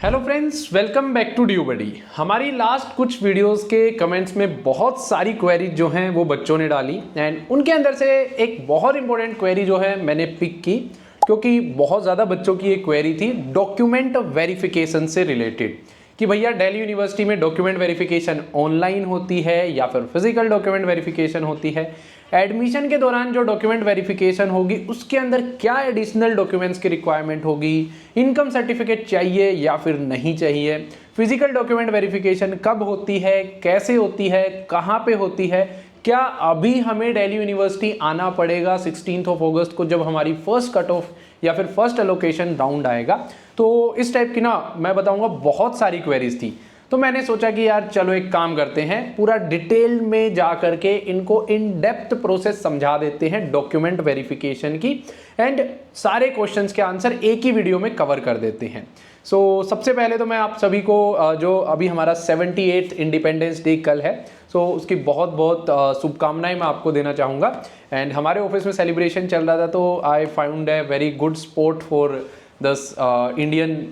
Hello friends, welcome back to due buddy. हमारी last कुछ videos के कमेंट्स में बहुत सारी क्वेरीज जो हैं वो बच्चों ने डाली एंड उनके अंदर से एक बहुत इंपॉर्टेंट क्वेरी जो है मैंने पिक की, क्योंकि बहुत ज़्यादा बच्चों की एक क्वेरी थी डॉक्यूमेंट वेरिफिकेशन से रिलेटेड कि भैया दिल्ली यूनिवर्सिटी में डॉक्यूमेंट वेरिफिकेशन ऑनलाइन होती है या फिर फिजिकल डॉक्यूमेंट वेरिफिकेशन होती है। एडमिशन के दौरान जो डॉक्यूमेंट वेरिफिकेशन होगी उसके अंदर क्या एडिशनल डॉक्यूमेंट्स की रिक्वायरमेंट होगी, इनकम सर्टिफिकेट चाहिए या फिर नहीं चाहिए, फिजिकल डॉक्यूमेंट वेरिफिकेशन कब होती है, कैसे होती है, कहाँ पे होती है, क्या अभी हमें दिल्ली यूनिवर्सिटी आना पड़ेगा 16 अगस्त को जब हमारी फर्स्ट कट ऑफ या फिर फर्स्ट एलोकेशन राउंड आएगा। तो इस टाइप की ना मैं बताऊंगा बहुत सारी क्वेरीज थी। तो मैंने सोचा कि यार चलो एक काम करते हैं, पूरा डिटेल में जा करके इनको इन डेप्थ प्रोसेस समझा देते हैं डॉक्यूमेंट वेरिफिकेशन की एंड सारे क्वेश्चंस के आंसर एक ही वीडियो में कवर कर देते हैं। सबसे पहले तो मैं आप सभी को जो अभी हमारा 78th इंडिपेंडेंस डे कल है, उसकी बहुत बहुत शुभकामनाएं मैं आपको देना चाहूँगा। एंड हमारे ऑफिस में सेलिब्रेशन चल रहा था तो I found a very good spot for दस इंडियन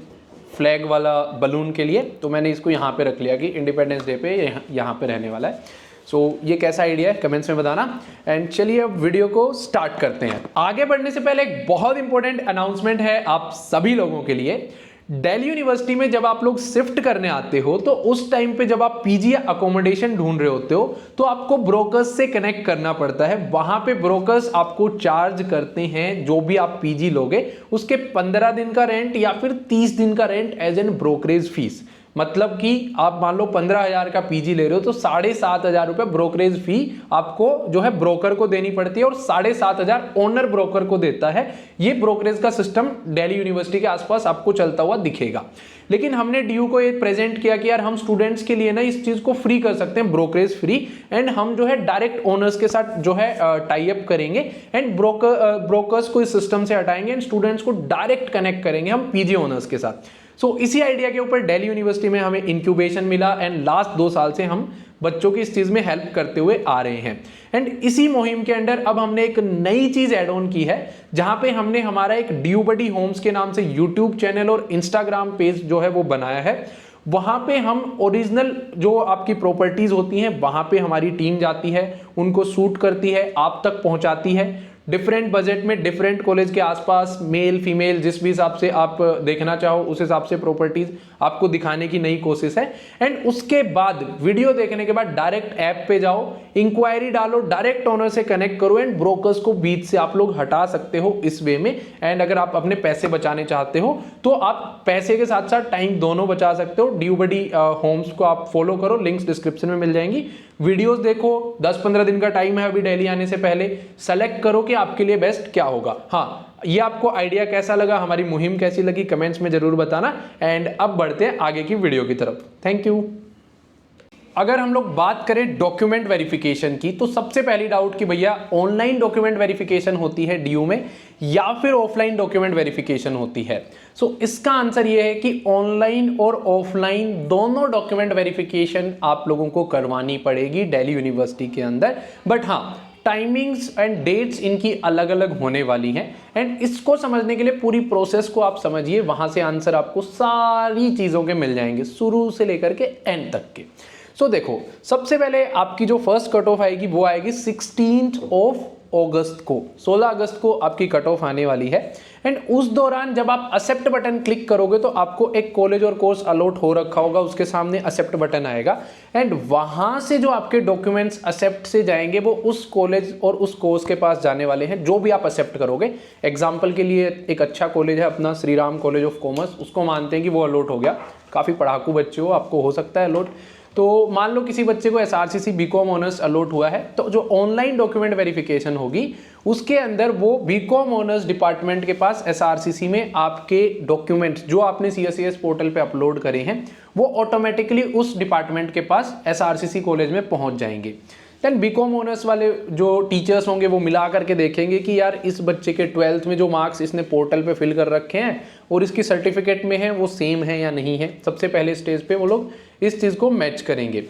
फ्लैग वाला बलून के लिए, तो मैंने इसको यहाँ पे रख लिया कि इंडिपेंडेंस डे पे यहाँ पे रहने वाला है। ये कैसा आइडिया है कमेंट्स में बताना। एंड चलिए अब वीडियो को स्टार्ट करते हैं। आगे बढ़ने से पहले एक बहुत इंपॉर्टेंट अनाउंसमेंट है आप सभी लोगों के लिए। दिल्ली यूनिवर्सिटी में जब आप लोग शिफ्ट करने आते हो तो उस टाइम पे जब आप पीजी या अकोमोडेशन ढूंढ रहे होते हो तो आपको ब्रोकर्स से कनेक्ट करना पड़ता है। वहां पे ब्रोकर्स आपको चार्ज करते हैं जो भी आप पीजी लोगे उसके 15 दिन का रेंट या फिर 30 दिन का rent as an brokerage fees. मतलब कि आप मान लो 15,000 का पीजी ले रहे हो तो 7,500 रुपए ब्रोकरेज फी आपको जो है ब्रोकर को देनी पड़ती है और 7,500 ओनर ब्रोकर को देता है। ये ब्रोकरेज का सिस्टम दिल्ली यूनिवर्सिटी के आसपास आपको चलता हुआ दिखेगा। लेकिन हमने ड्यू को ये प्रेजेंट किया कि यार हम स्टूडेंट्स के लिए ना इस चीज को फ्री कर सकते हैं, ब्रोकरेज फ्री, एंड हम जो है डायरेक्ट ओनर्स के साथ जो है टाई अप करेंगे एंड ब्रोकर्स को इस सिस्टम से हटाएंगे एंड स्टूडेंट्स को डायरेक्ट कनेक्ट करेंगे हम पीजी ओनर्स के साथ। इसी आइडिया के ऊपर दिल्ली यूनिवर्सिटी में हमें इंक्यूबेशन मिला एंड लास्ट 2 साल से हम बच्चों की इस चीज में हेल्प करते हुए आ रहे हैं। एंड इसी मुहिम के अंडर अब हमने एक नई चीज ऐड ऑन की है जहां पे हमने हमारा एक ड्यू बडी होम्स के नाम से यूट्यूब चैनल और इंस्टाग्राम पेज जो है वो बनाया है। वहां पे हम ओरिजिनल जो आपकी प्रॉपर्टीज होती हैं वहां पे हमारी टीम जाती है, उनको शूट करती है, आप तक पहुंचाती है। डिफरेंट बजट में डिफरेंट कॉलेज के आसपास मेल फीमेल जिस भी हिसाब से आप देखना चाहो उस हिसाब से प्रॉपर्टीज आपको दिखाने की नई कोशिश है। एंड उसके बाद वीडियो देखने के बाद डायरेक्ट ऐप पे जाओ, इंक्वायरी डालो, डायरेक्ट ओनर से कनेक्ट करो एंड ब्रोकर्स को बीच से आप लोग हटा सकते हो इस वे में। एंड अगर आप अपने पैसे बचाने चाहते हो तो आप पैसे के साथ साथ टाइम दोनों बचा सकते हो। ड्यू बडी होम्स को आप फॉलो करो, लिंक्स डिस्क्रिप्शन में मिल जाएंगी। वीडियोस देखो, 10-15 दिन का टाइम है अभी दिल्ली आने से पहले, सेलेक्ट करो कि आपके लिए बेस्ट क्या होगा। हाँ, ये आपको आइडिया कैसा लगा, हमारी मुहिम कैसी लगी, कमेंट्स में जरूर बताना। एंड अब बढ़ते हैं आगे की वीडियो की तरफ। Thank you. अगर हम लोग बात करें डॉक्यूमेंट वेरिफिकेशन की तो सबसे पहली डाउट कि भैया ऑनलाइन डॉक्यूमेंट वेरिफिकेशन होती है ड्यू में या फिर ऑफलाइन डॉक्यूमेंट वेरिफिकेशन होती है। इसका आंसर ये है कि ऑनलाइन और ऑफलाइन दोनों डॉक्यूमेंट वेरिफिकेशन आप लोगों को करवानी पड़ेगी दिल्ली यूनिवर्सिटी के अंदर। बट हाँ, टाइमिंग्स एंड डेट्स इनकी अलग अलग होने वाली हैं। एंड इसको समझने के लिए पूरी प्रोसेस को आप समझिए, वहां से आंसर आपको सारी चीजों के मिल जाएंगे शुरू से लेकर के एंड तक के। देखो, सबसे पहले आपकी जो फर्स्ट कट ऑफ आएगी वो आएगी 16 अगस्त को, 16 अगस्त को आपकी कट ऑफ आने वाली है। एंड उस दौरान जब आप एक्सेप्ट बटन क्लिक करोगे तो आपको एक कॉलेज और कोर्स अलॉट हो रखा होगा, उसके सामने एक्सेप्ट बटन आएगा एंड वहां से जो आपके डॉक्यूमेंट्स एक्सेप्ट से जाएंगे वो उस कॉलेज और उस कोर्स के पास जाने वाले हैं जो भी आप एक्सेप्ट करोगे। एग्जाम्पल के लिए एक अच्छा कॉलेज है अपना Shri Ram college of commerce, उसको मानते हैं कि वो अलॉट हो गया, काफ़ी पढ़ाकू बच्चे हो, आपको हो सकता है अलॉट। तो मान लो किसी बच्चे को एसआरसीसी बीकॉम ऑनर्स अलॉट हुआ है तो जो ऑनलाइन डॉक्यूमेंट वेरिफिकेशन होगी उसके अंदर वो बीकॉम ऑनर्स डिपार्टमेंट के पास एसआरसीसी में आपके डॉक्यूमेंट्स जो आपने सीएससीएस पोर्टल पे अपलोड करे हैं वो ऑटोमेटिकली उस डिपार्टमेंट के पास एसआरसीसी कॉलेज में पहुंच जाएंगे। देन बीकॉम ऑनर्स वाले जो टीचर्स होंगे वो मिला करके देखेंगे कि यार इस बच्चे के 12th में जो मार्क्स इसने पोर्टल पे फिल कर रखे हैं और इसकी सर्टिफिकेट में है वो सेम है या नहीं है। सबसे पहले स्टेज पे वो लोग इस चीज़ को मैच करेंगे।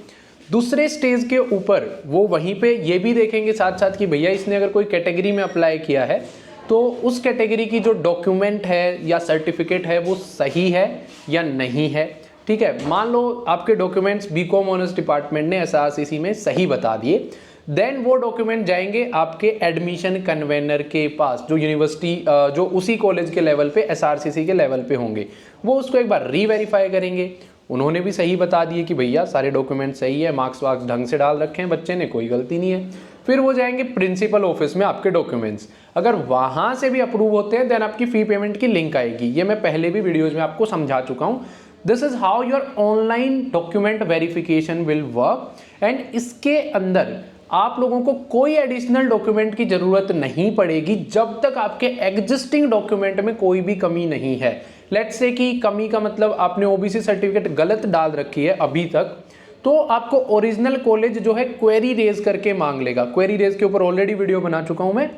दूसरे स्टेज के ऊपर वो वहीं पे ये भी देखेंगे साथ साथ कि भैया इसने अगर कोई कैटेगरी में अप्लाई किया है तो उस कैटेगरी की जो डॉक्यूमेंट है या सर्टिफिकेट है वो सही है या नहीं है। ठीक है, मान लो आपके डॉक्यूमेंट्स बीकॉम ऑनर्स डिपार्टमेंट ने एसआरसीसी में सही बता दिए, देन वो डॉक्यूमेंट जाएंगे आपके एडमिशन कन्वेनर के पास, जो यूनिवर्सिटी जो उसी कॉलेज के लेवल पे एसआरसीसी के लेवल पे होंगे। वो उसको एक बार रीवेरीफाई करेंगे, उन्होंने भी सही बता दिए कि भैया सारे डॉक्यूमेंट सही है, मार्क्स वार्क्स ढंग से डाल रखे हैं बच्चे ने, कोई गलती नहीं है। फिर वो जाएंगे प्रिंसिपल ऑफिस में आपके डॉक्यूमेंट्स, अगर वहां से भी अप्रूव होते हैं देन आपकी फी पेमेंट की लिंक आएगी। ये मैं पहले भी वीडियोज में आपको समझा चुका हूँ। This is how your online document verification will work. And इसके अंदर आप लोगों को कोई एडिशनल डॉक्यूमेंट की जरूरत नहीं पड़ेगी जब तक आपके एग्जिस्टिंग डॉक्यूमेंट में कोई भी कमी नहीं है। लेट्स से कि कमी का मतलब आपने ओबीसी सर्टिफिकेट गलत डाल रखी है अभी तक, तो आपको ओरिजिनल कॉलेज जो है क्वेरी रेज करके मांग लेगा। क्वेरी रेज के ऊपर ऑलरेडी वीडियो बना चुका हूं मैं,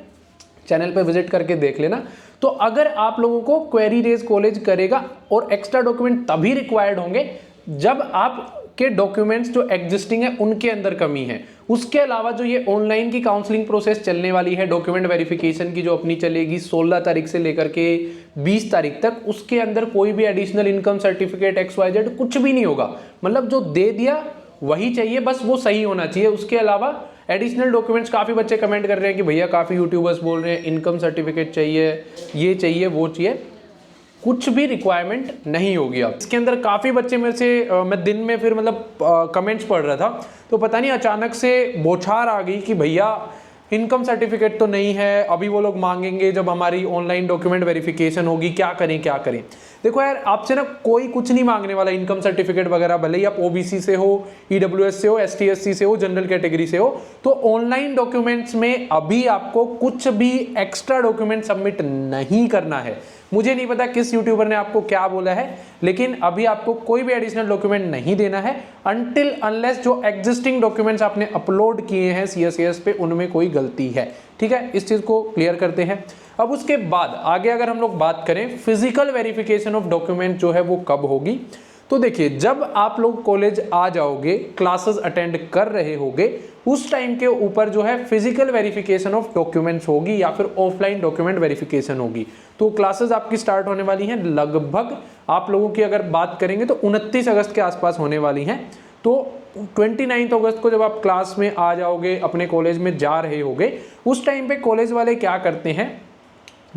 चैनल पे विजिट करके देख लेना। तो अगर आप लोगों को क्वेरी रेज कॉलेज करेगा और एक्स्ट्रा डॉक्यूमेंट तभी रिक्वायर्ड होंगे जब आपके डॉक्यूमेंट्स जो एग्जिस्टिंग है उनके अंदर कमी है। उसके अलावा जो ये ऑनलाइन की काउंसलिंग प्रोसेस चलने वाली है डॉक्यूमेंट वेरिफिकेशन की, जो अपनी चलेगी 16 तारीख से लेकर के 20 तारीख तक, उसके अंदर कोई भी एडिशनल इनकम सर्टिफिकेट XYZ कुछ भी नहीं होगा। मतलब जो दे दिया वही चाहिए, बस वो सही होना चाहिए। उसके अलावा एडिशनल डॉक्यूमेंट्स, काफ़ी बच्चे कमेंट कर रहे हैं कि भैया काफ़ी यूट्यूबर्स बोल रहे हैं इनकम सर्टिफिकेट चाहिए, ये चाहिए, वो चाहिए, कुछ भी रिक्वायरमेंट नहीं होगी। अब इसके अंदर काफ़ी बच्चे मेरे से मैं दिन में फिर मतलब कमेंट्स पढ़ रहा था, तो पता नहीं अचानक से बौछार आ गई कि भैया इनकम सर्टिफिकेट तो नहीं है, अभी वो लोग मांगेंगे जब हमारी ऑनलाइन डॉक्यूमेंट वेरिफिकेशन होगी, क्या करें क्या करें। देखो यार, आपसे ना कोई कुछ नहीं मांगने वाला इनकम सर्टिफिकेट वगैरह, भले ही आप ओबीसी से हो, EWS से हो, ST/SC से हो, जनरल कैटेगरी से हो। तो ऑनलाइन डॉक्यूमेंट्स में अभी आपको कुछ भी एक्स्ट्रा डॉक्यूमेंट सबमिट नहीं करना है। मुझे नहीं पता किस यूट्यूबर ने आपको क्या बोला है, लेकिन अभी आपको कोई भी एडिशनल डॉक्यूमेंट नहीं देना है अनटिल अनलेस जो एग्जिस्टिंग डॉक्यूमेंट्स आपने अपलोड किए हैं CSAS पे उनमें कोई गलती है। ठीक है, इस चीज को क्लियर करते हैं। अब उसके बाद आगे अगर हम लोग बात करें फिजिकल वेरिफिकेशन ऑफ डॉक्यूमेंट जो है वो कब होगी, तो देखिए जब आप लोग कॉलेज आ जाओगे, क्लासेस अटेंड कर रहे होगे, उस टाइम के ऊपर जो है फिजिकल वेरिफिकेशन ऑफ डॉक्यूमेंट्स होगी या फिर ऑफलाइन डॉक्यूमेंट वेरिफिकेशन होगी। तो क्लासेस आपकी स्टार्ट होने वाली हैं लगभग, आप लोगों की अगर बात करेंगे तो 29 अगस्त के आसपास होने वाली हैं। तो 29 अगस्त को जब आप क्लास में आ जाओगे, अपने कॉलेज में जा रहे होगे, उस टाइम पे कॉलेज वाले क्या करते हैं,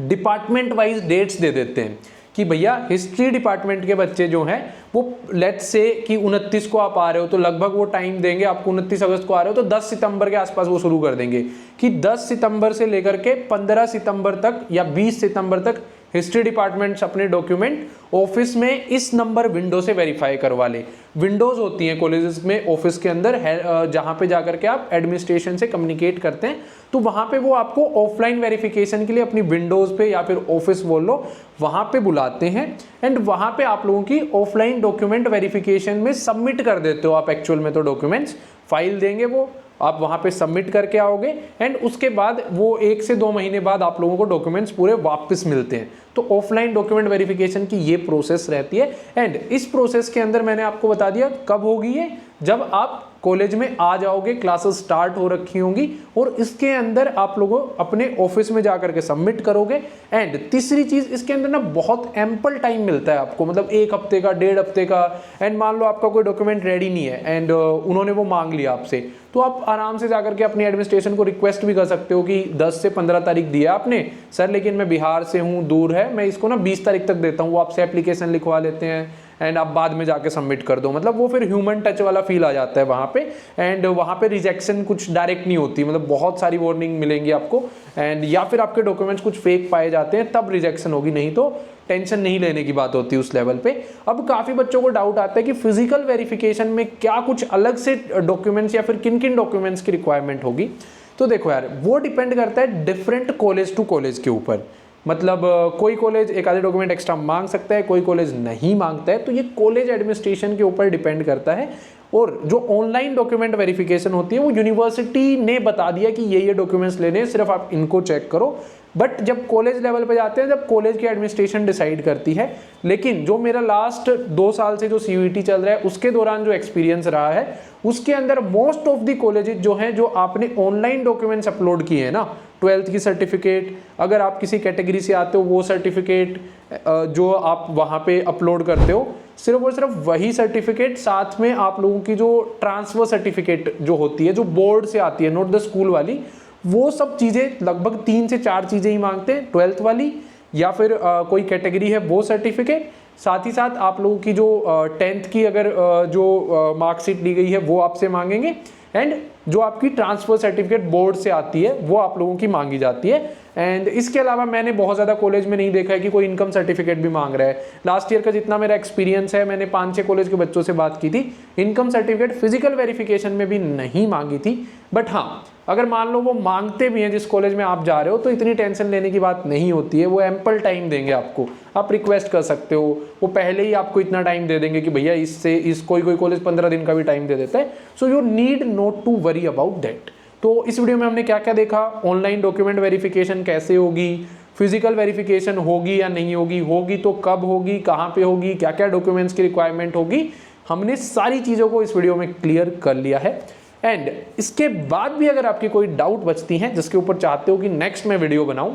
डिपार्टमेंट वाइज डेट्स दे देते हैं कि भैया हिस्ट्री डिपार्टमेंट के बच्चे जो हैं वो लेट्स से कि 29 को आप आ रहे हो, तो लगभग वो टाइम देंगे आपको, 29 अगस्त को आ रहे हो तो 10 सितंबर के आसपास वो शुरू कर देंगे कि 10 सितंबर से लेकर के 15 सितंबर तक या 20 सितंबर तक हिस्ट्री डिपार्टमेंट्स अपने डॉक्यूमेंट ऑफिस में इस नंबर विंडो से वेरीफाई करवा ले। विंडोज होती हैं कॉलेजेस में ऑफिस के अंदर है, जहां पे जाकर के आप एडमिनिस्ट्रेशन से कम्युनिकेट करते हैं, तो वहां पे वो आपको ऑफलाइन वेरिफिकेशन के लिए अपनी विंडोज पे या फिर ऑफिस बोल लो वहां पे बुलाते हैं। एंड वहां पे आप लोगों की ऑफलाइन डॉक्यूमेंट वेरिफिकेशन में सबमिट कर देते हो आप एक्चुअल में, तो डॉक्यूमेंट्स फाइल देंगे वो, आप वहां पे सबमिट करके आओगे एंड उसके बाद वो 1 से 2 महीने बाद आप लोगों को डॉक्यूमेंट्स पूरे वापस मिलते हैं। तो ऑफलाइन डॉक्यूमेंट वेरिफिकेशन की ये प्रोसेस रहती है। एंड इस प्रोसेस के अंदर मैंने आपको बता दिया कब होगी ये, जब आप कॉलेज में आ जाओगे, क्लासेस स्टार्ट हो रखी होंगी और इसके अंदर आप लोगों अपने ऑफिस में जाकर के सबमिट करोगे। एंड तीसरी चीज, इसके अंदर ना बहुत एम्पल टाइम मिलता है आपको, मतलब 1 हफ्ते का, 1.5 हफ्ते का। एंड मान लो आपका कोई डॉक्यूमेंट रेडी नहीं है एंड उन्होंने वो मांग लिया आपसे, तो आप आराम से जाकर के अपनी एडमिनिस्ट्रेशन को रिक्वेस्ट भी कर सकते हो कि 10 से 15 तारीख दिया आपने सर, लेकिन मैं बिहार से हूँ, दूर है, मैं इसको ना 20 तारीख तक देता हूँ। वो आपसे एप्लीकेशन लिखवा लेते हैं एंड आप बाद में जाके सबमिट कर दो। मतलब वो फिर ह्यूमन टच वाला फील आ जाता है वहाँ पे। एंड वहाँ पे रिजेक्शन कुछ डायरेक्ट नहीं होती, मतलब बहुत सारी वार्निंग मिलेंगी आपको। एंड या फिर आपके डॉक्यूमेंट्स कुछ फेक पाए जाते हैं तब रिजेक्शन होगी, नहीं तो टेंशन नहीं लेने की बात होती उस लेवल पे। अब काफ़ी बच्चों को डाउट आता है कि फिजिकल वेरिफिकेशन में क्या कुछ अलग से डॉक्यूमेंट्स या फिर किन किन डॉक्यूमेंट्स की रिक्वायरमेंट होगी। तो देखो यार, वो डिपेंड करता है डिफरेंट कॉलेज टू कॉलेज के ऊपर। मतलब कोई कॉलेज एक आधे डॉक्यूमेंट एक्स्ट्रा मांग सकता है, कोई कॉलेज नहीं मांगता है, तो ये कॉलेज एडमिनिस्ट्रेशन के ऊपर डिपेंड करता है। और जो ऑनलाइन डॉक्यूमेंट वेरिफिकेशन होती है वो यूनिवर्सिटी ने बता दिया कि ये डॉक्यूमेंट्स लेने हैं, सिर्फ आप इनको चेक करो। बट जब कॉलेज लेवल पे जाते हैं, जब कॉलेज की एडमिनिस्ट्रेशन डिसाइड करती है। लेकिन जो मेरा लास्ट 2 साल से जो CUET चल रहा है उसके दौरान जो एक्सपीरियंस रहा है, उसके अंदर मोस्ट ऑफ द कॉलेजेस जो हैं, जो आपने ऑनलाइन डॉक्यूमेंट्स अपलोड किए हैं ना, 12th की सर्टिफिकेट, अगर आप किसी कैटेगरी से आते हो वो सर्टिफिकेट जो आप वहाँ पे अपलोड करते हो, सिर्फ और सिर्फ वही सर्टिफिकेट, साथ में आप लोगों की जो ट्रांसफर सर्टिफिकेट जो होती है, जो बोर्ड से आती है, नॉट द स्कूल वाली, वो सब चीज़ें लगभग 3 से 4 चीज़ें ही मांगते हैं। 12th वाली या फिर कोई कैटेगरी है वो सर्टिफिकेट, साथ ही साथ आप लोगों की जो 10th की अगर जो मार्कशीट ली गई है वो आपसे मांगेंगे, एंड जो आपकी ट्रांसफर सर्टिफिकेट बोर्ड से आती है वो आप लोगों की मांगी जाती है। एंड इसके अलावा मैंने बहुत ज़्यादा कॉलेज में नहीं देखा है कि कोई इनकम सर्टिफिकेट भी मांग रहा है। लास्ट ईयर का जितना मेरा एक्सपीरियंस है, मैंने 5-6 कॉलेज के बच्चों से बात की थी, इनकम सर्टिफिकेट फिजिकल वेरिफिकेशन में भी नहीं मांगी थी। बट हाँ, अगर मान लो वो मांगते भी हैं जिस कॉलेज में आप जा रहे हो, तो इतनी टेंशन लेने की बात नहीं होती है, वो एम्पल टाइम देंगे आपको, आप रिक्वेस्ट कर सकते हो, वो पहले ही आपको इतना टाइम दे देंगे कि भैया इससे कोई कॉलेज 15 दिन का भी टाइम दे देता है। So you need not to worry about that. तो इस वीडियो में हमने क्या क्या देखा, ऑनलाइन डॉक्यूमेंट वेरिफिकेशन कैसे होगी, फिजिकल वेरिफिकेशन होगी या नहीं होगी, होगी तो कब होगी, कहाँ पे होगी, क्या क्या डॉक्यूमेंट्स की रिक्वायरमेंट होगी, हमने सारी चीज़ों को इस वीडियो में क्लियर कर लिया है। एंड इसके बाद भी अगर आपकी कोई डाउट बचती हैं जिसके ऊपर चाहते हो कि नेक्स्ट मैं वीडियो बनाऊं,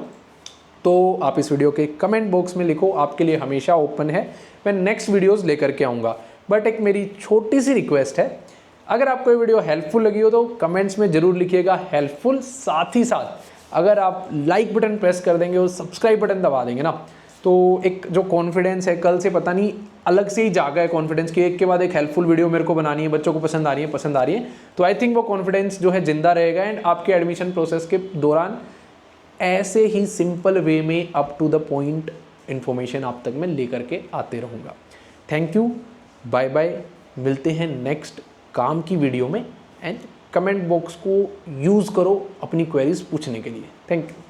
तो आप इस वीडियो के कमेंट बॉक्स में लिखो, आपके लिए हमेशा ओपन है, मैं नेक्स्ट वीडियोस लेकर के आऊँगा। बट एक मेरी छोटी सी रिक्वेस्ट है, अगर आपको ये वीडियो हेल्पफुल लगी हो तो कमेंट्स में ज़रूर लिखिएगा हेल्पफुल, साथ ही साथ अगर आप लाइक बटन प्रेस कर देंगे और सब्सक्राइब बटन दबा देंगे ना, तो एक जो कॉन्फिडेंस है, कल से पता नहीं अलग से ही जागा है कॉन्फिडेंस कि एक के बाद एक हेल्पफुल वीडियो मेरे को बनानी है, बच्चों को पसंद आ रही है, तो आई थिंक वो कॉन्फिडेंस जो है जिंदा रहेगा। एंड आपके एडमिशन प्रोसेस के दौरान ऐसे ही सिंपल वे में up to the point information आप तक मैं लेकर के आते रहूँगा। थैंक यू, बाय बाय, मिलते हैं नेक्स्ट काम की वीडियो में। एंड कमेंट बॉक्स को यूज़ करो अपनी क्वेरीज पूछने के लिए। Thank you.